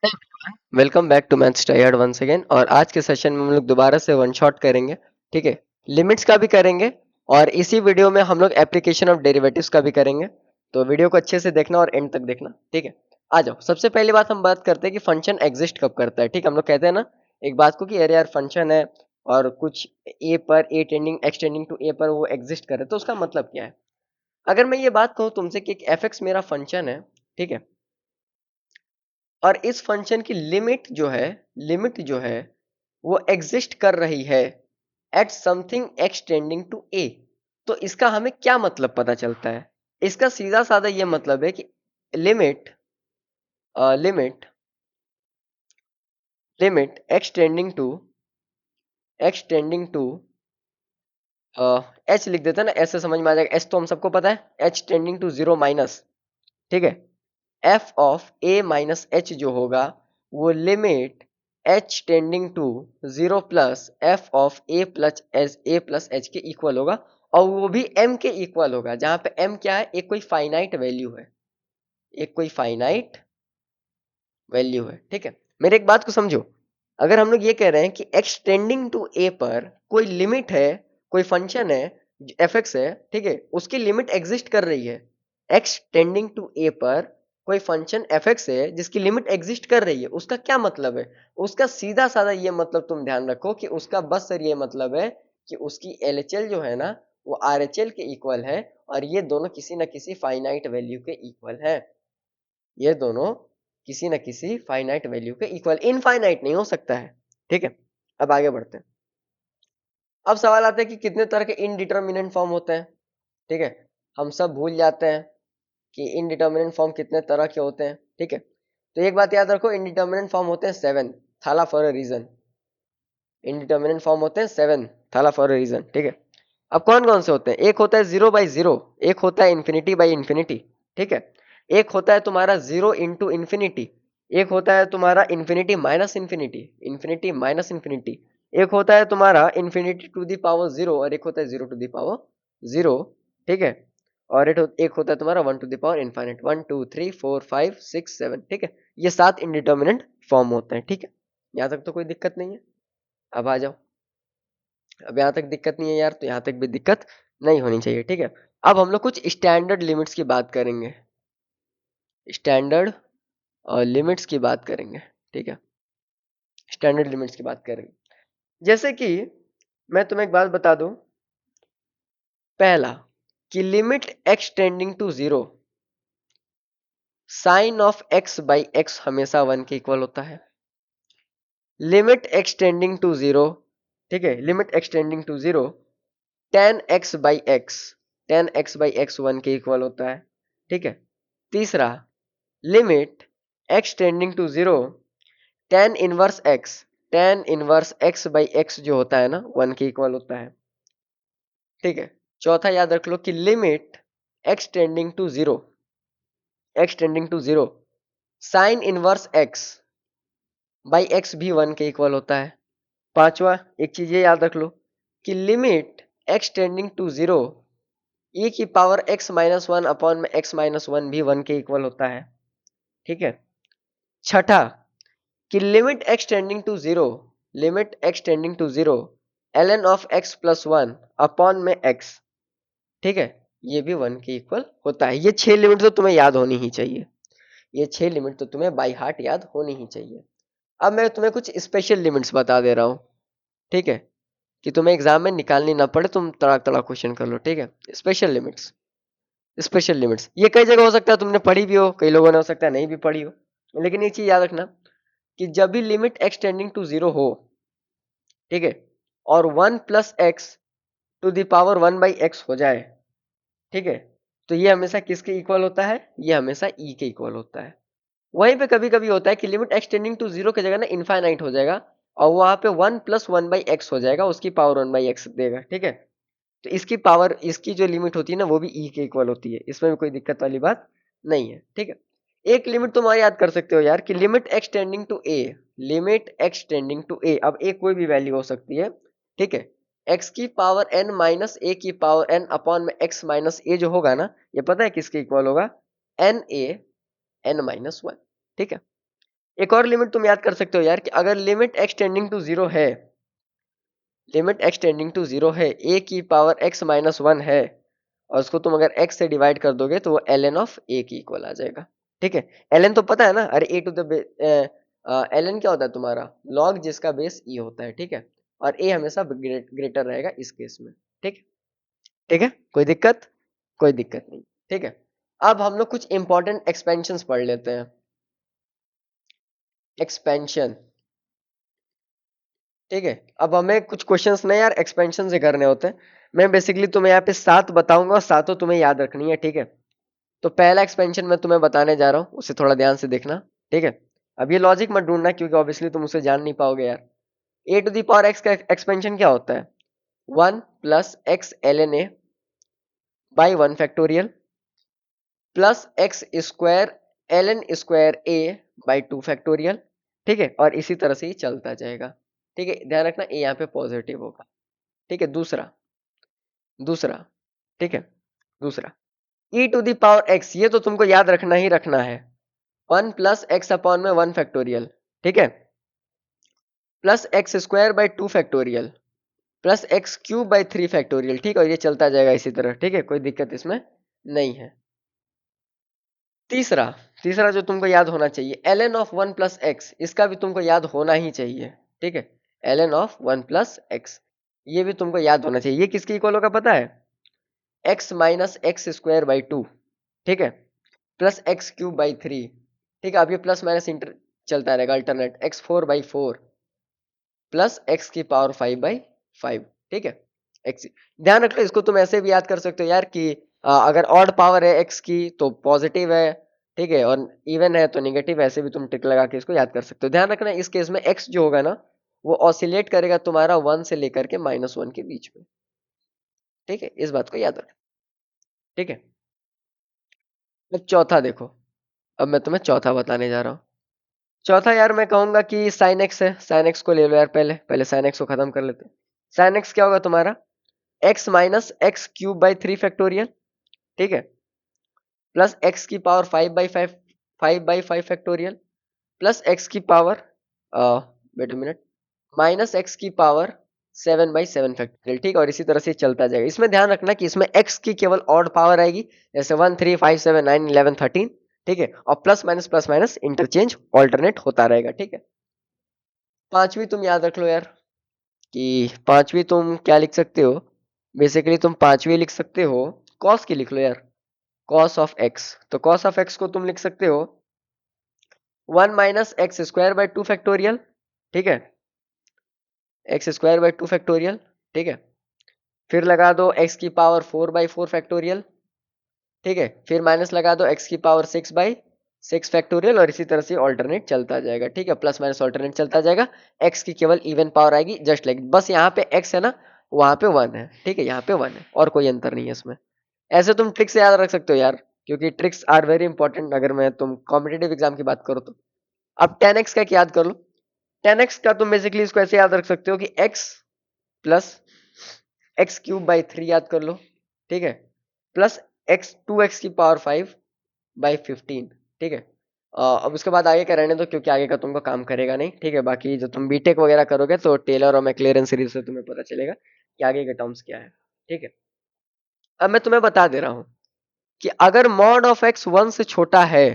Welcome back to maths tired once again. और आज के सेशन में हम लोग दोबारा से वन शॉट करेंगे। ठीक है, लिमिट्स का भी करेंगे और इसी वीडियो में हम लोग एप्लीकेशन ऑफ डेरिवेटिव्स का भी करेंगे। तो वीडियो को अच्छे से देखना और एंड तक देखना। ठीक है, आ जाओ। सबसे पहली बात हम बात करते हैं कि फंक्शन एग्जिस्ट कब करता है। ठीक है, हम लोग कहते हैं ना एक बात को कि अरे यार फंक्शन है और कुछ ए पर ए टेंडिंग एक्सटेंडिंग टू ए पर वो एग्जिस्ट करे, तो उसका मतलब क्या है। अगर मैं ये बात कहूँ तुमसे कि एक एफ एक्स मेरा फंक्शन है, ठीक है, और इस फंक्शन की लिमिट जो है वो एग्जिस्ट कर रही है एट समथिंग एक्सटेंडिंग टू ए, तो इसका हमें क्या मतलब पता चलता है। इसका सीधा साधा ये मतलब है कि limit limit limit extending to h लिख देते हैं ना, ऐसे समझ में आ जाएगा। एच तो हम सबको पता है, h tending to zero minus. ठीक है, f of a minus h जो होगा वो limit h tending to zero plus f of a plus h के इक्वल होगा। और वो भी एम के इक्वल होगा, जहां पे एम क्या है, एक कोई फाइनाइट वैल्यू है, एक कोई फाइनाइट वैल्यू है। ठीक है, मेरे एक बात को समझो। अगर हम लोग ये कह रहे हैं कि एक्सटेंडिंग टू ए पर कोई लिमिट है, कोई फंक्शन है एफ एक्स है, ठीक है, उसकी लिमिट एग्जिस्ट कर रही है। एक्सटेंडिंग टू ए पर कोई फंक्शन एफ एक्स है जिसकी लिमिट एग्जिस्ट कर रही है, उसका क्या मतलब है। उसका सीधा साधा ये मतलब तुम ध्यान रखो कि उसका बस सर ये मतलब है कि उसकी एल एच एल जो है ना वो आर एच एल के इक्वल है, और ये दोनों किसी न किसी फाइनाइट वैल्यू के इक्वल है। ये दोनों किसी न किसी फाइनाइट वैल्यू के इक्वल, इनफाइनाइट नहीं हो सकता है। ठीक है, अब आगे बढ़ते हैं। अब सवाल आता है कि कितने तरह के इनडिटर्मिनेंट फॉर्म होते हैं। ठीक है, हम सब भूल जाते हैं कि इनडिटर्मिनेंट फॉर्म कितने तरह के होते हैं। ठीक है, तो एक बात याद रखो, इनडिटर्मिनेंट फॉर्म होते हैं seven, Thala for a reason. Indeterminate form होते हैं seven, Thala for a reason. ठीक है, अब कौन कौन से होते हैं। एक होता है जीरो बाई जीरो, एक होता है इन्फिनिटी बाई इन्फिनिटी। ठीक है, एक होता है तुम्हारा जीरो इंटू इन्फिनिटी, एक होता है तुम्हारा infinity minus infinity, infinity minus infinity, एक होता है तुम्हारा infinity to the power zero, और एक होता है zero to the power zero. ठीक है, और एक होता है तुम्हारा one to the power infinite, one two three four five six seven. ठीक है, ये सात इंडिटर्मिनेंट फॉर्म होते हैं। ठीक है, यहाँ तक तो कोई दिक्कत नहीं है। अब आ जाओ। अब यहाँ तक दिक्कत नहीं है यार, तो यहाँ तक भी दिक्कत नहीं होनी चाहिए। ठीक है, अब हम लोग कुछ स्टैंडर्ड लिमिट्स की बात करेंगे, स्टैंडर्ड लिमिट्स की बात करेंगे। ठीक है, स्टैंडर्ड लिमिट्स की बात करेंगे। जैसे कि मैं तुम्हें एक बात बता दूं, पहला कि limit x tending to zero, sine of x by x हमेशा वन के इक्वल होता है। Limit x tending to zero, ठीक है, limit x tending to zero, ten x by x, ten x by x one के equal होता है। ठीक है, तीसरा limit x tending to zero, ten inverse x, ten inverse x by x जो होता है ना वन के इक्वल होता है। ठीक है, चौथा याद रख लो कि limit x tending to zero, x tending to zero, sine inverse x by x भी वन के इक्वल होता है। पांचवा एक चीज ये याद रख लो कि limit x tending to zero, e की power x minus one upon में एक्स माइनस वन भी वन के इक्वल होता है। ठीक है, छठा कि limit x tending to zero, limit x tending to zero, l n of x plus one upon में एक्स, ठीक है, ये भी वन के इक्वल होता है। ये छह लिमिट तो तुम्हें याद होनी ही चाहिए, ये छह लिमिट तो तुम्हें बाई हार्ट याद होनी ही चाहिए। अब मैं तुम्हें कुछ स्पेशल लिमिट्स बता दे रहा हूँ। ठीक है, कि तुम्हें एग्जाम में निकालनी ना पड़े, तुम तड़ाक तड़ाक क्वेश्चन कर लो। ठीक है, स्पेशल लिमिट्स, स्पेशल लिमिट्स ये कई जगह हो सकता है तुमने पढ़ी भी हो, कई लोगों ने हो सकता है नहीं भी पढ़ी हो, लेकिन एक चीज याद रखना कि जब भी limit x tending to zero हो, ठीक है, और one plus x to the power one by x हो जाए, ठीक है, तो ये हमेशा किसके इक्वल होता है, ये हमेशा ई के इक्वल होता है। वहीं पे कभी कभी होता है कि limit x tending to zero की जगह ना इनफाइनाइट हो जाएगा, और वहां पे one plus one by x हो जाएगा, उसकी पावर वन बाई एक्स देगा। ठीक है, तो इसकी पावर, इसकी जो लिमिट होती है ना वो भी ई के इक्वल होती है, इसमें भी कोई दिक्कत वाली बात नहीं है। ठीक है, एक लिमिट तुम और याद कर सकते हो यार कि limit x tending to a, limit x tending to a, अब ए कोई भी वैल्यू हो सकती है। ठीक है, एक्स की पावर एन माइनस ए की पावर एन अपॉन में एक्स माइनस ए जो होगा ना, ये पता है किसके इक्वल होगा, n a n minus one. ठीक है, एक और लिमिट तुम याद कर सकते हो यार कि अगर limit x tending to zero है, limit x tending to zero है, ए की पावर एक्स माइनस वन है, और उसको तुम अगर एक्स से डिवाइड कर दोगे तो वो एल एन ऑफ ए की इक्वल आ जाएगा। ठीक है, एल एन तो पता है ना, अरे ए टू द एल एन क्या होता है तुम्हारा, लॉग जिसका बेस ई होता है। ठीक है, और ए हमेशा ग्रेटर रहेगा इस केस में। ठीक, ठीक है, कोई दिक्कत, कोई दिक्कत नहीं। ठीक है, अब हम लोग कुछ इंपॉर्टेंट एक्सपेंशन पढ़ लेते हैं। एक्सपेंशन, ठीक है, अब हमें कुछ क्वेश्चंस नहीं यार एक्सपेंशन से करने होते हैं। मैं बेसिकली तुम्हें यहाँ पे 7 बताऊंगा और सातों तुम्हें याद रखनी है। ठीक है, तो पहला एक्सपेंशन मैं तुम्हें बताने जा रहा हूँ, उसे थोड़ा ध्यान से देखना। ठीक है, अब ये लॉजिक मत ढूंढना क्योंकि ऑब्वियसली तुम उसे जान नहीं पाओगे यार। A to the power x का एक्सपेंशन क्या होता है, 1 plus x l n a by 1 factorial plus x square l n square a by 2 factorial. ठीक है, और इसी तरह से ही चलता जाएगा। ठीक है, ध्यान रखना ए यहाँ पे पॉजिटिव होगा। ठीक है, दूसरा, दूसरा, ठीक है, दूसरा, e to the power x, ये तो तुमको याद रखना ही रखना है, 1 प्लस एक्स अपॉन में 1 फैक्टोरियल, ठीक है, plus x square by 2 factorial plus x cube by 3 factorial. ठीक है, और ये चलता जाएगा इसी तरह। ठीक है, कोई दिक्कत इसमें नहीं है। तीसरा, तीसरा जो तुमको याद होना चाहिए, l n of 1 plus x, इसका भी तुमको याद होना ही चाहिए। ठीक है, l n of 1 plus x, ये भी तुमको याद होना चाहिए। ये किसकी इक्वल होगा पता है, x minus x square by 2। ठीक है, प्लस एक्स क्यूब बाई 3। ठीक है, अब ये प्लस माइनस इंटर चलता रहेगा अल्टरनेट, एक्स 4/4 प्लस एक्स की पावर 5/5। ठीक है, एक्स, ध्यान रख लो इसको तुम ऐसे भी याद कर सकते हो यार कि अगर ऑड पावर है एक्स की तो पॉजिटिव है। ठीक है, और इवन है तो निगेटिव, ऐसे भी तुम टिक लगा के इसको याद कर सकते हो। ध्यान रखना इस केस में एक्स जो होगा ना वो ऑसिलेट करेगा तुम्हारा 1 से लेकर के -1 के बीच में। ठीक है, इस बात को याद रख। ठीक है, अब चौथा देखो, अब मैं तुम्हें चौथा बताने जा रहा हूँ। चौथा यार मैं कहूंगा कि साइन एक्स है, साइन एक्स को ले लो यार, पहले पहले साइन एक्स को खत्म कर लेते हैं। साइन एक्स क्या होगा तुम्हारा, x minus x cube by 3 factorial. ठीक है, प्लस एक्स की पावर 5/5, 5/5 फैक्टोरियल प्लस एक्स की power wait a minute, minus x की पावर 7/7 फैक्टोरियल। ठीक है, और इसी तरह से चलता जाएगा। इसमें ध्यान रखना कि इसमें एक्स की केवल ऑड पावर आएगी, जैसे 1 3 5 7 9 11 13। ठीक है, और प्लस माइनस इंटरचेंज ऑल्टरनेट होता रहेगा। ठीक है, पांचवी तुम याद रख लो यार कि पांचवी तुम क्या लिख सकते हो, बेसिकली तुम पांचवी लिख सकते हो, कॉस की लिख लो यार, कॉस ऑफ एक्स। तो कॉस ऑफ एक्स को तुम लिख सकते हो 1 minus x square by 2 factorial. ठीक है, एक्स स्क्वायर बाई 2 फैक्टोरियल। ठीक है, फिर लगा दो एक्स की पावर 4/4 फैक्टोरियल। ठीक है, फिर माइनस लगा दो एक्स की पावर 6/6 फैक्टोरियल, और इसी तरह से ऑल्टरनेट चलता जाएगा। ठीक है, प्लस माइनस ऑल्टरनेट चलता जाएगा। एक्स की केवल इवन पावर आएगी, जस्ट लाइक, बस यहाँ पे एक्स है ना, वहां पे 1 है। ठीक है, यहाँ पे 1 है और कोई अंतर नहीं है इसमें। ऐसे तुम ट्रिक्स याद रख सकते हो यार, क्योंकि ट्रिक्स आर वेरी इंपॉर्टेंट अगर मैं तुम कॉम्पिटेटिव एग्जाम की बात करो तो। अब 10x का याद कर लो, 10x का तुम बेसिकली इसको ऐसे याद रख सकते हो कि x plus x cube by 3 याद कर लो। ठीक है, प्लस एक्स 2x की पावर 5/15। ठीक है, अब उसके बाद आगे का रहने दो क्योंकि आगे का तुमको काम करेगा नहीं। ठीक है, बाकी जो तुम बीटेक वगैरह करोगे तो टेलर और मैक्लेरन सीरीज से तुम्हें पता चलेगा कि आगे के टर्म्स क्या है। ठीक है, अब मैं तुम्हें बता दे रहा हूं कि अगर मॉड ऑफ एक्स 1 से छोटा है,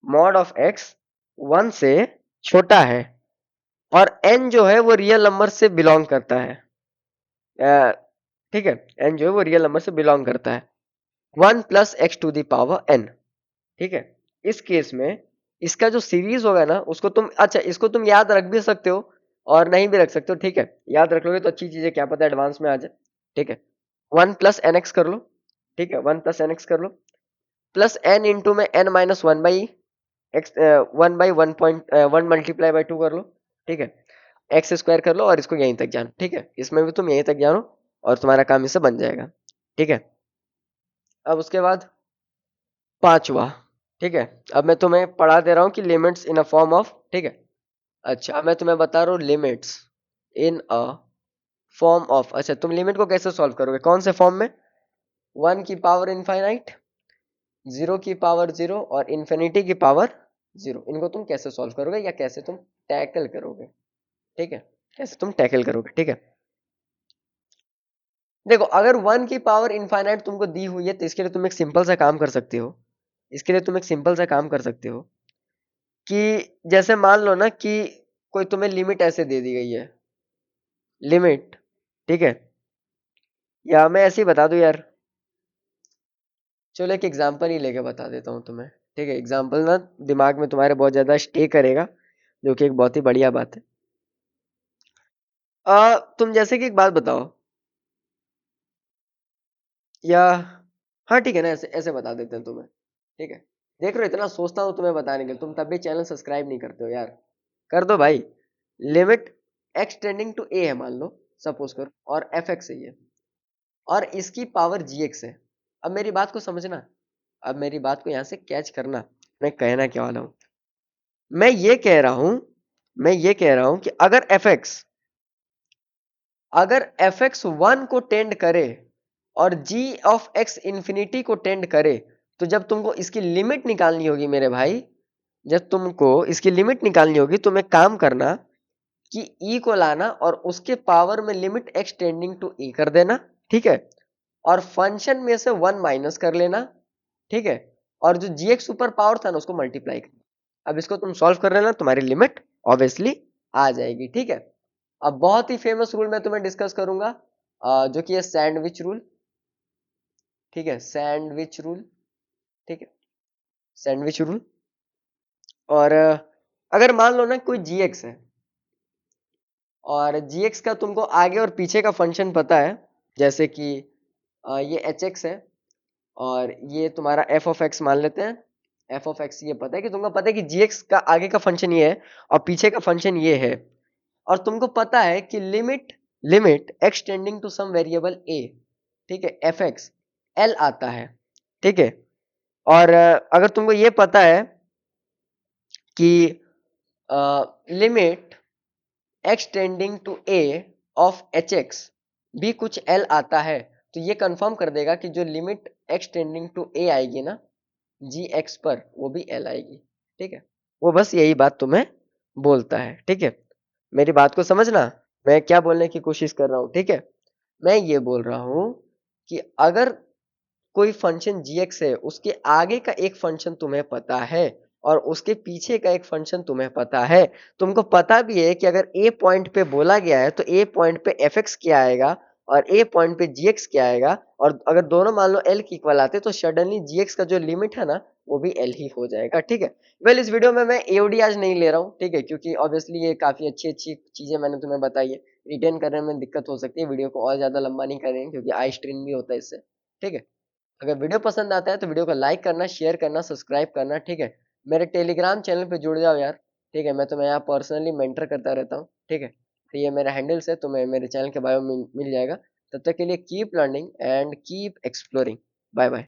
मॉड ऑफ एक्स 1 से छोटा है, और n जो है वो रियल नंबर से बिलोंग करता है, ठीक है, n जो है वो रियल नंबर से बिलोंग करता है, 1 plus x to the power n। ठीक है, इस केस में इसका जो सीरीज होगा ना उसको तुम, अच्छा इसको तुम याद रख भी सकते हो और नहीं भी रख सकते हो। ठीक है, याद रख लोगे तो अच्छी चीज है, क्या पता एडवांस में आ जाए। ठीक है, 1 प्लस एन एक्स कर लो। ठीक है, 1 प्लस एन एक्स कर लो, प्लस एन इंटू में n minus 1/x, 1/1 multiply by 2 कर लो। ठीक है, एक्स स्क्वायर कर लो और इसको यहीं तक जानो। ठीक है, इसमें भी तुम यहीं तक जानो और तुम्हारा काम इससे बन जाएगा। ठीक है, अब उसके बाद पांचवा। ठीक है, अब मैं तुम्हें पढ़ा दे रहा हूँ कि limits in a form of, ठीक है, अच्छा अब मैं तुम्हें बता रहा हूँ limits in a form of. अच्छा तुम लिमिट को कैसे सॉल्व करोगे, कौन से फॉर्म में, 1 की पावर इनफाइनाइट, 0 की पावर 0 और इन्फिनिटी की पावर 0। इनको तुम कैसे सॉल्व करोगे या कैसे तुम टैकल करोगे, ठीक है, कैसे तुम टैकल करोगे, ठीक है। देखो अगर 1 की पावर इनफाइनाइट तुमको दी हुई है तो इसके लिए तुम एक सिंपल सा काम कर सकते हो, इसके लिए तुम एक सिंपल सा काम कर सकते हो कि जैसे मान लो ना कि कोई तुम्हें लिमिट ऐसे दे दी गई है, लिमिट, ठीक है, या मैं ऐसे ही बता दूं यार, चलो एक एग्जांपल ही लेके बता देता हूँ तुम्हें, ठीक है, एग्जांपल ना दिमाग में तुम्हारे बहुत ज्यादा स्टे करेगा, जो कि एक बहुत ही बढ़िया बात है। तुम जैसे कि एक बात बताओ, या हाँ ठीक है ना, ऐसे ऐसे बता देते हैं तुम्हें, ठीक है। देख रहे हो इतना सोचता हूँ तुम्हें बताने के लिए, तुम तब भी चैनल सब्सक्राइब नहीं करते हो यार, कर दो भाई। लिमिट एक्स टेंडिंग टू ए है मान लो, सपोज करो, और एफ एक्स है ये, और इसकी पावर जी एक्स है। अब मेरी बात को समझना, अब मेरी बात को यहाँ से कैच करना, मैं कहना क्या वाला हूँ। मैं ये कह रहा हूं, मैं ये कह रहा हूं कि अगर एफ एक्स 1 को टेंड करे और जी ऑफ एक्स इंफिनिटी को टेंड करे, तो जब तुमको इसकी लिमिट निकालनी होगी मेरे भाई, जब तुमको इसकी लिमिट निकालनी होगी तो मैं काम करना कि ई को लाना और उसके पावर में लिमिट एक्स टेंडिंग टू ई कर देना, ठीक है, और फंक्शन में से 1 माइनस कर लेना, ठीक है, और जो जी एक्स सुपर पावर था ना उसको मल्टीप्लाई करना। अब इसको तुम सॉल्व कर लेना, तुम्हारी लिमिट ऑब्वियसली आ जाएगी, ठीक है। अब बहुत ही फेमस रूल मैं तुम्हें डिस्कस करूंगा, जो कि है सैंडविच रूल, ठीक है, सैंडविच रूल, ठीक है, सैंडविच रूल। और अगर मान लो ना कोई जी एक्स है और जी एक्स का तुमको आगे और पीछे का फंक्शन पता है, जैसे कि ये एच एक्स है और ये तुम्हारा एफ ऑफ एक्स मान लेते हैं, एफ ऑफ एक्स ये पता है कि तुमको पता है कि जी एक्स का आगे का फंक्शन ये है और पीछे का फंक्शन ये है, और तुमको पता है कि limit limit x tending to some variable a, ठीक है, एफ एक्स एल आता है, ठीक है, और अगर तुमको ये पता है कि limit x tending to a of h x भी कुछ एल आता है, तो ये कंफर्म कर देगा कि जो लिमिट एक्स टेंडिंग टू ए आएगी ना जी एक्स पर, वो भी एल आएगी, ठीक है। वो बस यही बात तुम्हें बोलता है, ठीक है। मेरी बात को समझना, मैं क्या बोलने की कोशिश कर रहा हूँ, ठीक है। मैं ये बोल रहा हूँ कि अगर कोई फंक्शन जी एक्स है, उसके आगे का एक फंक्शन तुम्हें पता है और उसके पीछे का एक फंक्शन तुम्हें पता है, तुमको पता भी है कि अगर ए पॉइंट पे बोला गया है तो ए पॉइंट पे एफ एक्स क्या आएगा और ए पॉइंट पे जी एक्स क्या आएगा, और अगर दोनों मान लो एल के इक्वल आते तो सडनली जी एक्स का जो लिमिट है ना वो भी एल ही हो जाएगा, ठीक है। वेल इस वीडियो में मैं एओडी आज नहीं ले रहा हूँ, ठीक है, क्योंकि ऑब्वियसली ये काफी अच्छी अच्छी चीजें मैंने तुम्हें बताई है, रिटेन करने में दिक्कत हो सकती है, वीडियो को और ज्यादा लंबा नहीं करेंगे क्योंकि आई स्ट्रेन भी होता है इससे, ठीक है। अगर वीडियो पसंद आता है तो वीडियो को लाइक करना, शेयर करना, सब्सक्राइब करना, ठीक है। मेरे टेलीग्राम चैनल पे जुड़ जाओ यार, ठीक है, मैं तुम्हें यहाँ पर्सनली मेंटर करता रहता हूँ, ठीक है। तो ये मेरा हैंडल्स है, तुम्हें मेरे चैनल के बायो में मिल जाएगा। तब तक के लिए keep learning and keep exploring. Bye bye.